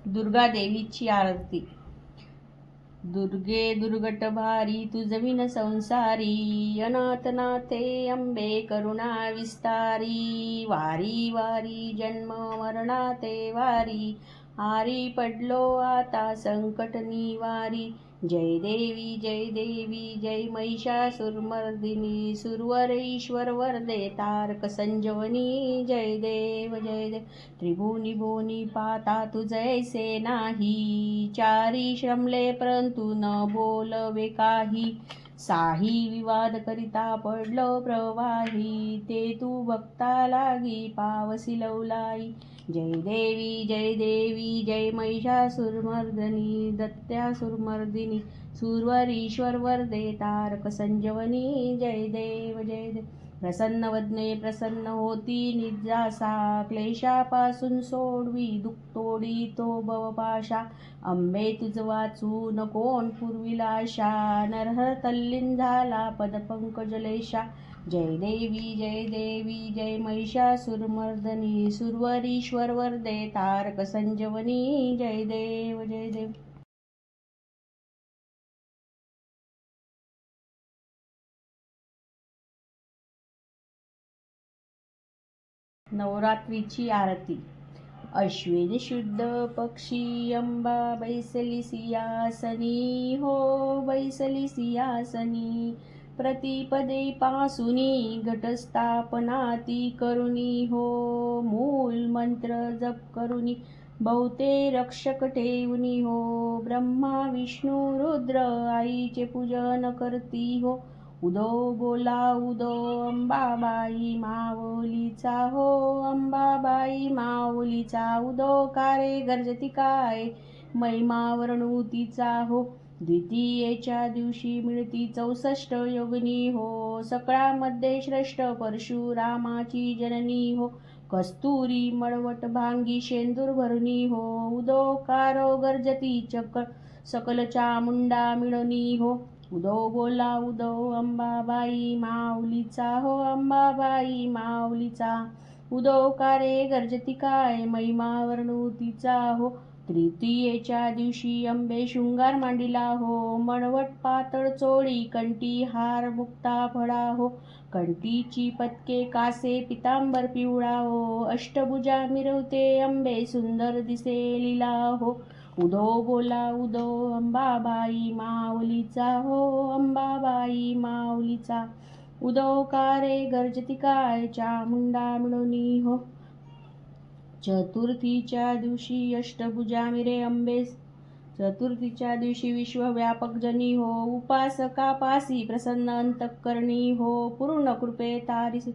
दुर्गा देवीची आरती. दुर्गे दुर्गट भारी तुझविन संसारी, अनाथनाथे अंबे करुणा विस्तारी. वारी वारी जन्म मरणाते वारी, आरी पडलो आता संकट निवारी. जय देवी जय महिषासुरमर्दिनी, सुरवर ईश्वर वरदे तारक संजीवनी. जय देव त्रिभुवनी भुवनी पाता तुझ ऐसे नाही, चारी श्रमले परंतु न बोलवे काही. साही विवाद करिता पडलो प्रवाही, ते तू भक्ता लागी पावसी लवलाई. जय देवी जय महिषासुरमर्दिनी, दत्तासुरमर्दिनी, सुरवर ईश्वर वरदे तारक संजीवनी. जय देव प्रसन्न वदने प्रसन्न होती निजासा, क्लेशापासून सोडवी दुःख तोडी तो भवपाशा. अंबे तुझ वाचून कोण पुरविल आशा, नरहर तल्लीन झाला पदपंकजलेशा. जय देवी जय महिषासुरमर्दिनी, सुरवर ईश्वर वरदे तारक संजीवनी. जय देव नवरात्रीची आरती. अश्विन शुद्ध पक्षी अंबा बैसली सिंहासनी, हो बैसली सिंहासनी. प्रतिपदे पासूनी घटस्थापना ती करुणी, हो मूल मंत्र जप करुणी. बहुते रक्षक ठेवणी, हो ब्रह्मा विष्णू रुद्र आईचे पूजन करती, हो. उदो बोला उदो अंबाबाई माऊलीचा, हो अंबाबाई माऊलीचा. उदो कारे गर्जती काय महिमा वर्णुतीचा, हो. द्वितीयेच्या दिवशी मिळती 64 योगिनी, हो सकळामध्ये श्रेष्ठ परशुरामाची जननी, हो. कस्तुरी मळवट भांगी शेंदूर भरुनी, हो उदो कारो गर्जती सकल चामुंडा मिळणी, हो. उदो बोला उदो अंबाबाई माऊलीचा, हो अंबाबाई माऊलीचा. उदो कारे गर्जती काय महिमा वर्णुतीचा, हो. तृतीयेच्या दिवशी अंबे शृंगार मांडिला, हो मळवट पातळ चोळी कंठी हार मुक्ता फळा, हो. कंठीची पदके कासे पितांबर पिवळा, हो अष्टभुजा मिरवते अंबे सुंदर दिसे लीला, हो. उदो बोला उदो अंबाबाई माऊलीचा, हो अंबाबाई माऊलीचा. उदो कारे गर्जती काय चामुंडा मिळवणी, हो. चतुर्थीच्या दिवशी अष्टभुजा मिरे अंबे, चतुर्थीच्या दिवशी विश्वव्यापक जनी, हो उपासका पासी प्रसन्न अंतःकरणी, हो पूर्ण कृपे तारिसी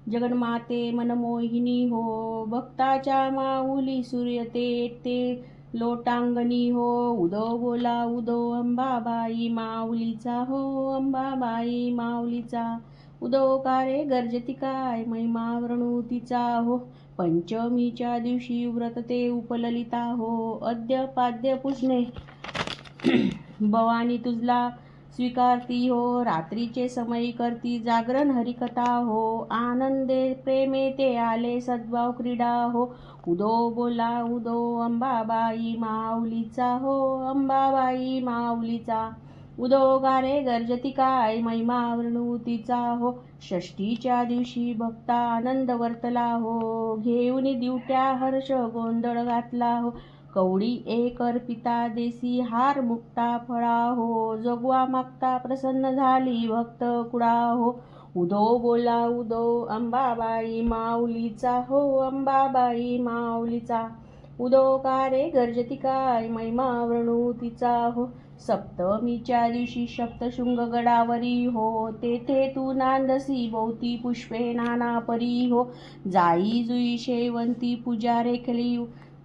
जगन्माते मनमोहिनी, हो. भक्ताच्या माऊली सूर्य ते लोटांगणी, हो. उदो बोला उदो अंबाबाई माऊलीचा, हो अंबाबाई माऊलीचा. उदो कारे गर्जती काय महिमा वर्णुतीचा, हो. पंचमीच्या दिवशी व्रत ते उपललिता, हो अद्य पाद्य पूजने भवानी तुझला स्वीकारती, हो. रात्रीचे समय करती जागरण हरिकथा, हो आनंदे प्रेमे ते आले सद्भाव क्रीडा, हो. उदो बोला उदो अंबाबाई माऊलीचा, हो अंबाबाई माऊलीचा. उदो कारे गर्जती काय महिमा वर्णुतीचा, हो. षष्टीच्या दिवशी भक्ता आनंद वर्तला, हो घेऊन दिवट्या हर्ष गोंधळ घातला, हो. कवडी एक अर्पिता देसी हार मुक्ता फळा, हो जगवा मागता प्रसन्न झाली भक्त कुडा, हो. उदो बोला उदो अंबाबाई माऊलीचा, हो अंबाबाई माऊलीचा. उदो कारे गर्जती काय महिमा वर्णुतीचा, हो. सप्तमीच्या दिवशी सप्तशृंग गडावरी, हो तेथे तू नांदसी भोवती पुष्पे नाना परी, हो. जाई जुई शेवंती पूजा रेखली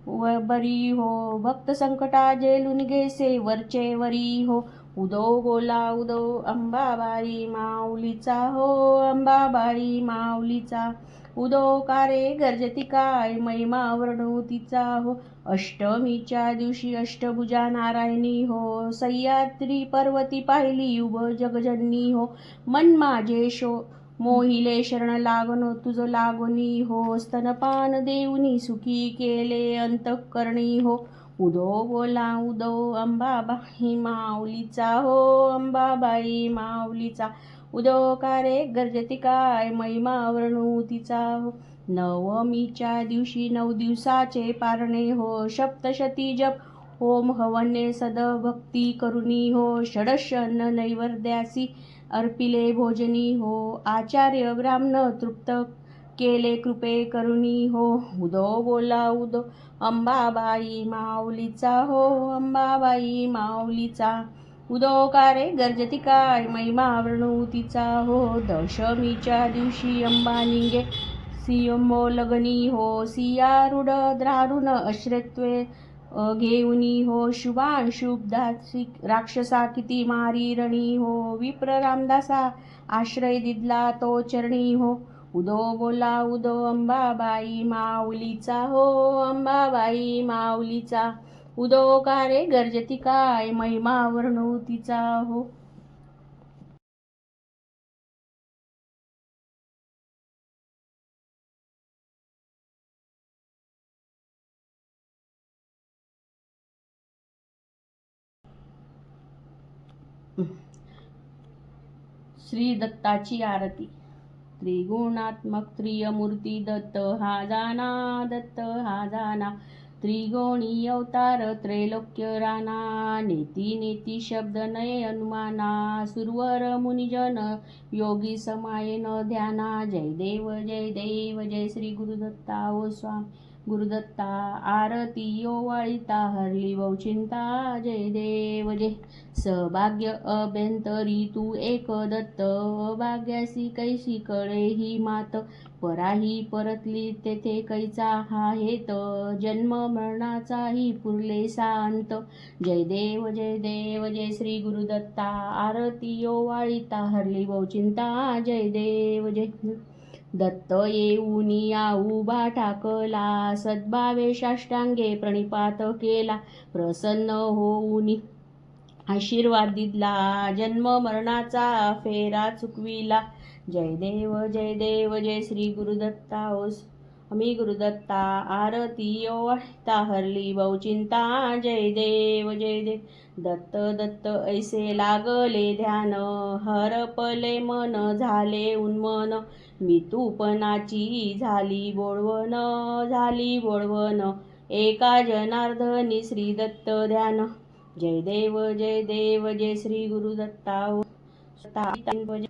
बरी, हो भक्त संकटा जेलून घेसे वरचे वरी, हो. उदो बोला उदो अंबाबाई माऊलीचा, हो अंबाबाई माऊलीचा. उदो कारे गर्जती काय महिमा वर्णुतीचा, हो. अष्टमीच्या दिवशी अष्टभुजा नारायणी, हो सह्याद्री पर्वती पाहिली उभ जगजननी, हो. मन माझे मोहिले शरण लागण तुझ लागोनी हो, स्तनपान देऊनी सुखी केले अंतःकरणी हो. उदो बोला उदो अंबाबाई माऊलीचा हो, अंबाबाई माऊलीचा. उदो कारे गर्जती काय महिमा वर्णू तिचा हो. नवमीच्या दिवशी 9 दिवसाचे पारणे हो, सप्तशती जप होम हवने सदभक्ती करुणी हो. षडशन नैवेद्यासी अर्पिले भोजनी हो, आचार्य ब्राह्मण तृप्त केले कृपे करुणी हो. उदो बोला उदो अंबाबाई माऊलीचा हो, अंबाबाई माऊलीचा. उदो कारे गर्जती काय महिमा वर्णू तिचा हो. दशमीच्या दिवशी अंबा निंगे सिंहो लगनी हो, सियारूढ द्रारुण अश्रत्वे घेऊनी हो. शुभांशुभदासी राक्षसा किती मारी रणी हो, विप्र रामदासा आश्रय दिदला तो चरणी हो. उदो बोला उदो अंबाबाई माऊलीचा हो, अंबाबाई माऊलीचा. उदो कारे गर्जती काय महिमा वर्णू तिचा हो. श्री दत्ताची आरती. त्रिगुणात्मक त्रियमूर्ती दत्त हा जाना, दत्त हा जाना. त्रिगुणी अवतार त्रैलोक्य राणा, नेती नेती शब्द नये अनुमाना. सुरवर मुनिजन योगी समायन ध्याना. जय देव जय श्री गुरुदत्ता ओ स्वामी गुरुदत्ता. आरती ओवाळिता हरली चिंता. जय देव जय. सौभाग्य अभ्यंतरी तू एक दत्त, अभाग्यासी कैसी कळे ही मात. पराही परतली तेथे कैचा हा हेत, जन्म मरणाचाही पुरले सांत. जय देव जय श्री गुरुदत्ता. आरती ओवाळिता हरली चिंता. जय देव जय. दत्त येऊनी उभा ठाकला, सद्भावे साष्टांगे प्रणिपात केला. प्रसन्न होऊनी आशीर्वाद दिला, जन्म मरणाचा फेरा चुकविला. जय देव जय श्री गुरुदत्ता ओ स्वामी गुरुदत्ता. आरती ओवाळिता हरली चिंता. जय देव जय. दत्त दत्त ऐसे लागले ध्यान, हरपले मन झाले उन्मन. मितूपणाची झाली बोळवण, एका जनार्दनी श्री दत्त ध्यान. जय देव जय श्री गुरुदत्ता ओ स्वामी.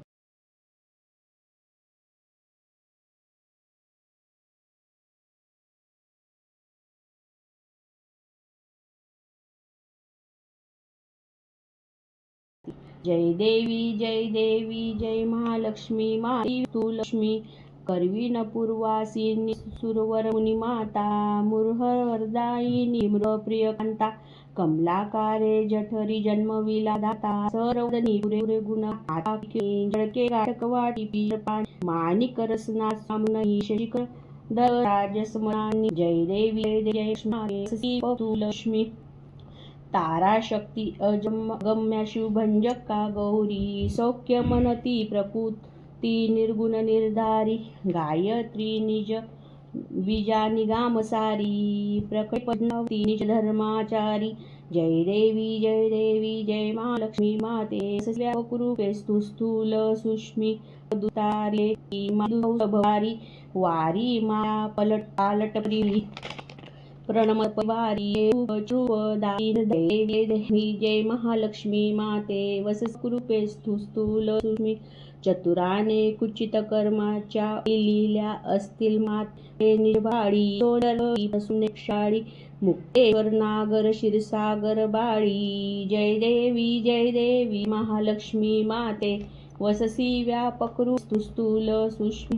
जय देवी जय महालक्ष्मी माई तू लक्ष्मी. करवीन पूर्वासिनी सुरवर मुनी माता, मुरहरदायिनी प्रिय कांता. कमलाकारे जठरी जन्मविला दाता, सरवदनी पुरे गुण जळके गाठक वाटी पीर माणिक रसना सामनही शिखर राजसमानी. जय देवी जय लक्ष्मी तू लक्ष्मी. तारा शक्ती अगम्या शुभंजका गौरी, सौख्य मनती प्रकृती निर्गुण निर्धारी. गायत्री निज बीजा निगाम सारी, प्रकट पद्मावती निज धर्माचारी. जय देवी जय महालक्ष्मी माते. कुरूपे स्थूल सूक्ष्मी दुतारे भवारी. वारी माया पालट परिली प्रणमपवारी देवी. जय महालक्ष्मी माते. वसस कुरूपे स्थूल सूक्ष्मी चतुराने कुचित कर्माच्या लिहिल्या असतील माते निर्भाळी. सोनर मुक्तेश्वर नागर क्षीरसागर बाळी. जय देवी महालक्ष्मी माते. वससी व्यापक रूप स्थूल सूक्ष्मी